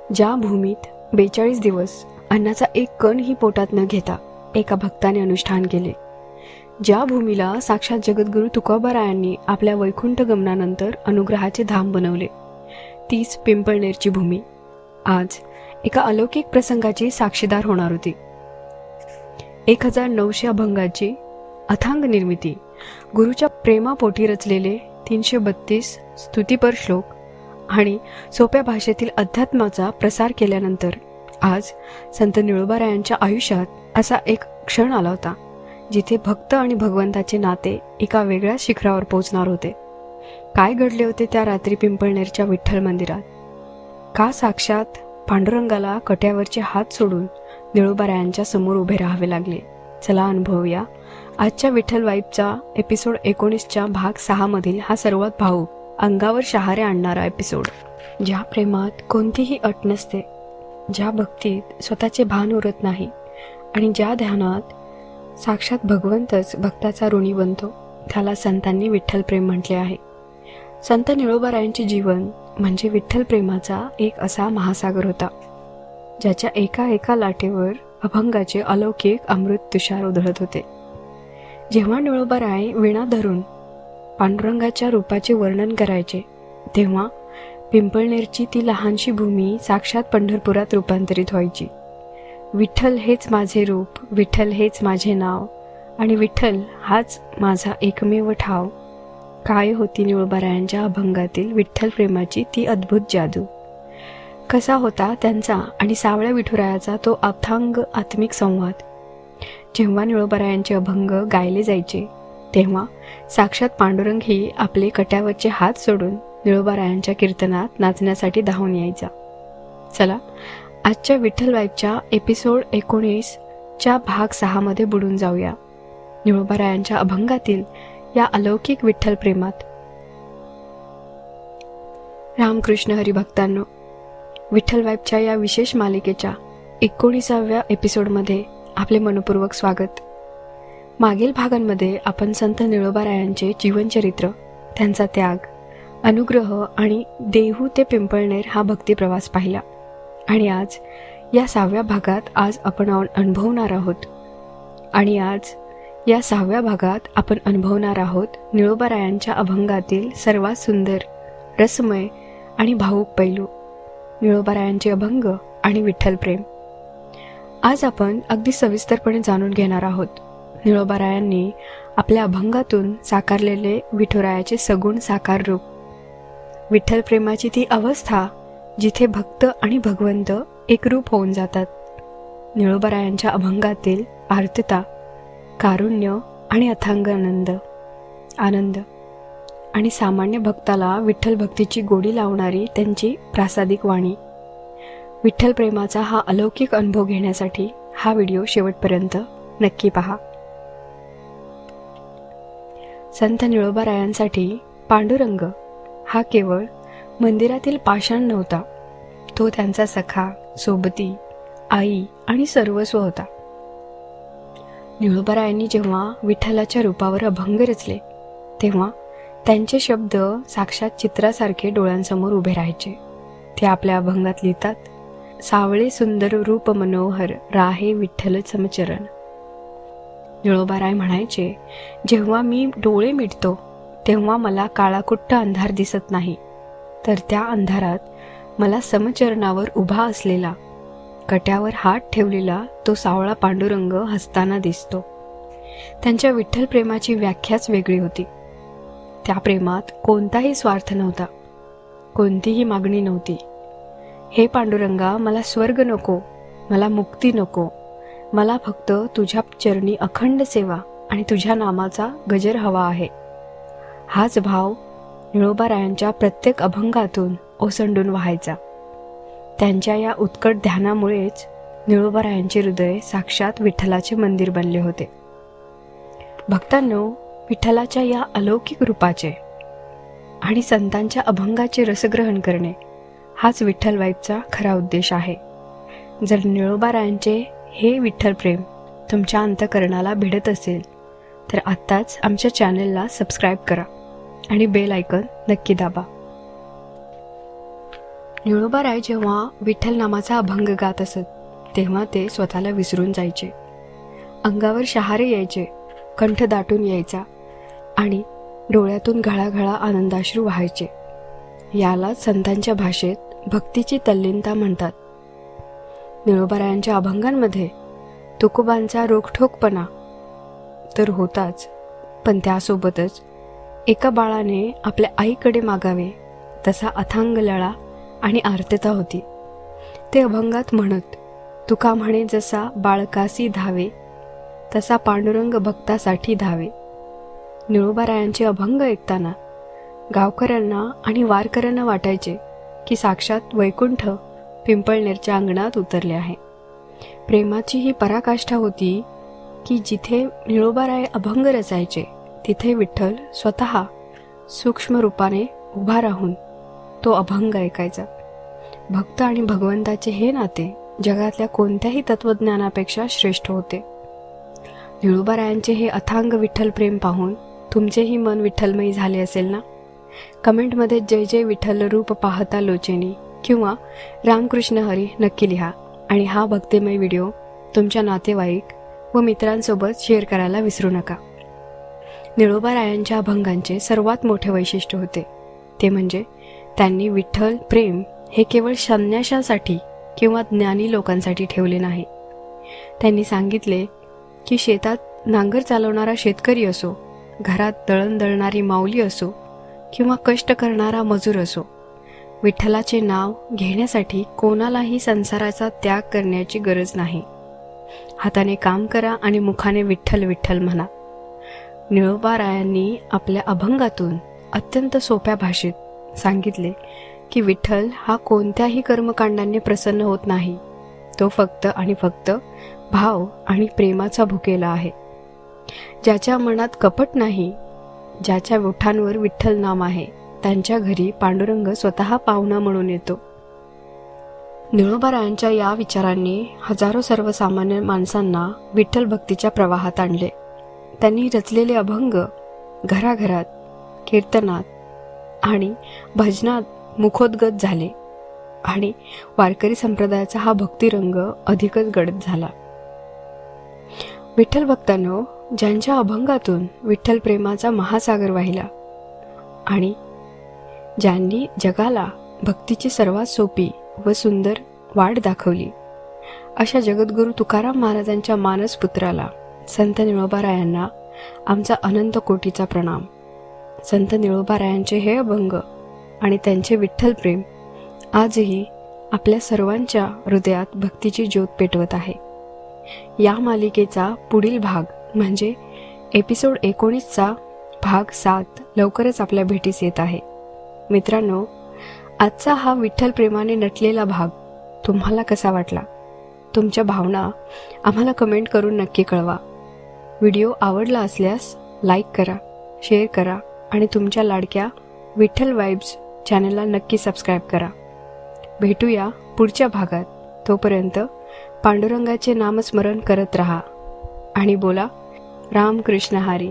ज्या भूमीत 42 दिवस अन्नाचा एक कणही पोटात न घेता एका भक्ताने अनुष्ठान केले, ज्या भूमीला साक्षात जगद्गुरू तुकोबारायांनी आपल्या वैकुंठ गमनानंतर अनुग्रहाचे धाम बनवले, तीच पिंपळनेरची भूमी आज एका अलौकिक प्रसंगाची साक्षीदार होणार होती. 1900 अभंगाची अथांग निर्मिती, गुरुच्या प्रेमापोटी रचलेले 332 स्तुतिपर श्लोक आणि सोप्या भाषेतील अध्यात्माचा प्रसार केल्यानंतर आज संत निळोबारायांच्या आयुष्यात असा एक क्षण आला होता जिथे भक्त आणि भगवंताचे नाते एका वेगळ्या शिखरावर पोहोचणार होते. काय घडले होते त्या रात्री पिंपळनेरच्या विठ्ठल मंदिरात? का साक्षात पांडुरंगाला कट्यावरचे हात सोडून निळोबारायांच्या समोर उभे राहावे लागले? चला अनुभवूया आजच्या विठ्ठल वाईबचा एपिसोड 19च्या भाग 6 मधील हा सर्वात भावूक, अंगावर शहारे आणणारा एपिसोड. ज्या प्रेमात कोणतीही अट नसते, ज्या भक्तीत स्वतःचे भान उरत नाही आणि ज्या ध्यानात साक्षात भगवंतच भक्ताचा ऋणी बनतो, त्याला संतांनी विठ्ठल प्रेम म्हटले आहे. संत निळोबारायांचे जीवन म्हणजे विठ्ठल प्रेमाचा एक असा महासागर होता, ज्याच्या एका एका लाटेवर अभंगाचे अलौकिक अमृत तुषार उधळत होते. जेव्हा निळोबाराय वीणा धरून पांडुरंगाच्या रूपाचे वर्णन करायचे, तेव्हा पिंपळनेरची ती लहानशी भूमी साक्षात पंढरपुरात रूपांतरित व्हायची. विठ्ठल हेच माझे रूप, विठ्ठल हेच माझे नाव आणि विठ्ठल हाच माझा एकमेव ठाव. काय होती निळोबारायांच्या अभंगातील विठ्ठल प्रेमाची ती अद्भुत जादू! कसा होता त्यांचा आणि सावळ्या विठुरायाचा तो अथांग आत्मिक संवाद! जेव्हा निळोबारायांचे अभंग गायले जायचे, तेव्हा साक्षात पांडुरंगही आपले कट्यावरचे हात सोडून निळोबारायांच्या कीर्तनात नाचण्यासाठी धावून यायचा. चला आजच्या विठ्ठल वाईबच्या एपिसोड 19च्या भाग 6 मध्ये बुडून जाऊया निळोबारायांच्या अभंगातील या अलौकिक विठ्ठल प्रेमात. रामकृष्ण हरिभक्तांनो, विठ्ठल वाईबच्या या विशेष मालिकेच्या 19व्या एपिसोडमध्ये आपले मनपूर्वक स्वागत. मागील भागांमध्ये आपण संत निळोबारायांचे जीवनचरित्र, त्यांचा त्याग, अनुग्रह आणि देहू ते पिंपळनेर हा भक्तिप्रवास पाहिला. आणि आज या 6व्या भागात आपण अनुभवणार आहोत या 6व्या भागात आपण अनुभवणार आहोत निळोबारायांच्या अभंगातील सर्वात सुंदर, रसमय आणि भावूक पैलू, निळोबारायांचे अभंग आणि विठ्ठल प्रेम. आज आपण अगदी सविस्तरपणे जाणून घेणार आहोत निळोबारायांनी आपल्या अभंगातून साकारलेले विठुरायाचे सगुण साकार रूप, विठ्ठल प्रेमाची ती अवस्था जिथे भक्त आणि भगवंत एकरूप होऊन जातात. निळोबारायांच्या अभंगातील आर्तता, कारुण्य आणि अथांग आनंद आणि सामान्य भक्ताला विठ्ठल भक्तीची गोडी लावणारी त्यांची प्रासादिक वाणी. विठ्ठल प्रेमाचा हा अलौकिक अनुभव घेण्यासाठी हा व्हिडिओ शेवटपर्यंत नक्की पहा. संत निळोबारायांसाठी पांडुरंग हा केवळ मंदिरातील पाषाण नव्हता, तो त्यांचा सखा, सोबती, आई आणि सर्वस्व होता. निळोबारायांनी जेव्हा विठ्ठलाच्या रूपावर अभंग रचले, तेव्हा त्यांचे शब्द साक्षात चित्रासारखे डोळ्यांसमोर उभे राहायचे. ते आपल्या अभंगात लिहितात, सावळे सुंदर रूप मनोहर, राहे विठ्ठल समचरण. निळोबाराय म्हणायचे, जेव्हा मी डोळे मिटतो तेव्हा मला काळाकुट्ट अंधार दिसत नाही, तर त्या अंधारात मला समचरणावर उभा असलेला, कट्यावर हात ठेवलेला तो सावळा पांडुरंग हसताना दिसतो. त्यांच्या विठ्ठल प्रेमाची व्याख्याच वेगळी होती. त्या प्रेमात कोणताही स्वार्थ नव्हता, कोणतीही मागणी नव्हती. हे पांडुरंगा, मला स्वर्ग नको, मला मुक्ती नको, मला फक्त तुझ्या चरणी अखंड सेवा आणि तुझ्या नामाचा गजर हवा आहे. हाच भाव निळोबारायांच्या प्रत्येक अभंगातून ओसंडून वाहायचा. त्यांच्या या उत्कट ध्यानामुळेच निळोबारायांचे हृदय साक्षात विठ्ठलाचे मंदिर बनले होते. भक्तांनो, विठ्ठलाच्या या अलौकिक रूपाचे आणि संतांच्या अभंगाचे रसग्रहण करणे हाच विठ्ठल वाईबचा खरा उद्देश आहे. जर निळोबारायांचे हे विठ्ठल प्रेम तुमच्या अंतःकरणाला भिडत असेल, तर आत्ताच आमच्या चॅनलला सबस्क्राईब करा आणि बेल आयकॉन नक्की दाबा. निळोबाराय जेव्हा विठ्ठल नामाचा अभंग गात असत तेव्हा ते स्वतःला विसरून जायचे. अंगावर शहारे यायचे, कंठ दाटून यायचा आणि डोळ्यातून घळाघळा आनंदाश्रू व्हायचे. याला संतांच्या भाषेत भक्तीची तल्लीनता म्हणतात. निळोबारायांच्या अभंगांमध्ये तुकोबांचा रोखठोकपणा तर होताच, पण त्यासोबतच एका बाळाने आपल्या आईकडे मागावे तसा अथांग लळा आणि आर्तता होती. ते अभंगात म्हणत, तुका म्हणे जसा बाळकासी धावे तसा पांडुरंग भक्तासाठी धावे. निळोबारायांचे अभंग ऐकताना गावकऱ्यांना आणि वारकऱ्यांना वाटायचे की साक्षात वैकुंठ पिंपळनेरच्या अंगणात उतरले आहे. प्रेमाची ही पराकाष्ठा होती की जिथे निळोबाराय अभंग रचायचे तिथे विठ्ठल स्वतः सूक्ष्म रूपाने उभा राहून तो अभंग ऐकायचा. भक्त आणि भगवंताचे हे नाते जगातल्या कोणत्याही तत्वज्ञानापेक्षा श्रेष्ठ होते. निळोबारायांचे हे अथांग विठ्ठल प्रेम पाहून तुमचेही मन विठ्ठलमयी झाले असेल ना? कमेंटमध्ये जय जय विठ्ठल रूप पाहता लोचेनी किंवा रामकृष्ण हरी नक्की लिहा आणि हा भक्तिमय व्हिडिओ तुमच्या नातेवाईक व मित्रांसोबत शेअर करायला विसरू नका. निळोबारायांच्या अभंगांचे सर्वात मोठे वैशिष्ट्य होते ते म्हणजे त्यांनी विठ्ठल प्रेम हे केवळ संन्याशासाठी किंवा ज्ञानी लोकांसाठी ठेवले नाही. त्यांनी सांगितले की शेतात नांगर चालवणारा शेतकरी असो, घरात दळण दळणारी माऊली असो किंवा कष्ट करणारा मजूर असो, विठ्ठलाचे नाव घेण्यासाठी कोणालाही संसाराचा त्याग करण्याची गरज नाही. हाताने काम करा आणि मुखाने विठ्ठल विठ्ठल म्हणा. निळोबारायांनी आपल्या अभंगातून अत्यंत सोप्या भाषेत सांगितले की विठ्ठल हा कोणत्याही कर्मकांडांनी प्रसन्न होत नाही. तो फक्त आणि फक्त भाव आणि प्रेमाचा भुकेला आहे. ज्याच्या मनात कपट नाही, ज्याच्या ओठांवर विठ्ठल नाम आहे, त्यांच्या घरी पांडुरंग स्वतः पाहुणा म्हणून येतो. निळोबारायांच्या या विचारांनी हजारो सर्वसामान्य माणसांना विठ्ठल भक्तीच्या प्रवाहात आणले. त्यांनी रचलेले अभंग घराघरात, कीर्तनात आणि भजनात मुखोद्गत झाले आणि वारकरी संप्रदायाचा हा भक्तिरंग अधिकच गडद झाला. विठ्ठल भक्तांनो, ज्यांच्या अभंगातून विठ्ठल प्रेमाचा महासागर वाहिला आणि ज्यांनी जगाला भक्तीची सर्वात सोपी व सुंदर वाट दाखवली, अशा जगद्गुरू तुकाराम महाराजांच्या मानसपुत्राला संत निळोबारायांना आमचा अनंत कोटीचा प्रणाम. संत निळोबारायांचे हे अभंग आणि त्यांचे विठ्ठल प्रेम आजही आपल्या सर्वांच्या हृदयात भक्तीची ज्योत पेटवत आहे. या मालिकेचा पुढील भाग म्हणजे एपिसोड 19चा भाग 7 लवकरच आपल्या भेटीस येत आहे. मित्रांनो, आजचा हा विठ्ठल प्रेमाने नटलेला भाग तुम्हाला कसा वाटला? तुमच्या भावना आम्हाला कमेंट करून नक्की कळवा. व्हिडिओ आवडला असल्यास लाईक करा, शेअर करा आणि तुमच्या लाडक्या विठ्ठल वाइब्स चॅनलला नक्की सबस्क्राईब करा. भेटूया पुढच्या भागात. तोपर्यंत पांडुरंगाचे नामस्मरण करत रहा आणि बोला रामकृष्ण हरी.